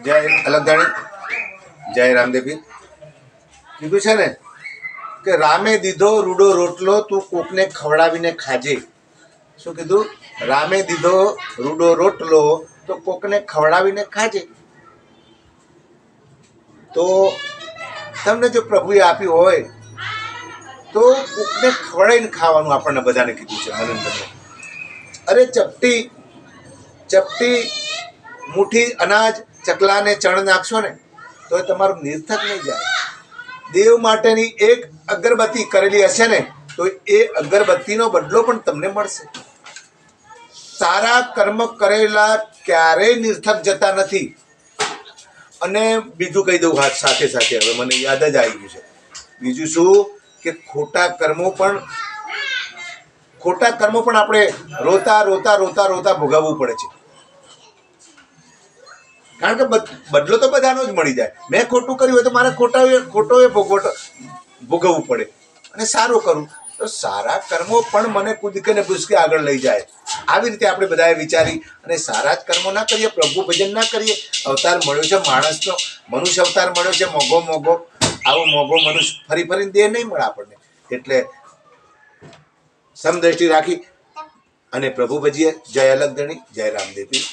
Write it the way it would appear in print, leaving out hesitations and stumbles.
જય અલગધાણી, જય રામદેવી. કીધું છે ને કે રામે દીધો રૂડો રોટલો તું કોકને ખવડાવીને ખાજે. શું કીધું? રામે દીધો રૂડો રોટલો તો કોકને ખવડાવીને ખાજે. તો તમને જો પ્રભુએ આપ્યું હોય તો કોકને ખવડાવીને ખાવાનું આપણને બધાને કીધું છે. મને તમને અરે ચપટી મુઠ્ઠી અનાજ ચકલાને ચણ નાખશો ને તો એ તમારું નિર્થક નહીં જાય. દેવ માટેની એક અગરબત્તી કરેલી હશે ને તો એ અગરબત્તીનો બદલો પણ તમને મળશે. સારા કર્મ કરેલા ક્યારેય નિર્થક જતા નથી. અને બીજું કહી દઉં હાથ સાથે સાથે, હવે મને યાદ જ આવી ગયું છે. બીજું શું કે ખોટા કર્મો પણ આપણે રોતા રોતા રોતા રોતા ભોગવવું પડે છે. કારણ કે બદલો તો બધાનો જ મળી જાય. મેં ખોટું કર્યું હોય તો મારે ખોટો ભોગવવું પડે, અને સારું કરું તો સારા કર્મો પણ મને કૂદકે ને ભૂસકે આગળ લઈ જાય. આવી રીતે આપણે બધાએ વિચારી અને સારા જ કર્મો ના કરીએ, પ્રભુ ભજન ના કરીએ. અવતાર મળ્યો છે માણસનો, મનુષ્ય અવતાર મળ્યો છે. મોગો આવો મોગો મનુષ્ય ફરીને દેહ નહીં મળે આપણને. એટલે સમદ્રષ્ટિ રાખી અને પ્રભુ ભજીએ. જય અલગધણી, જય રામદેવી.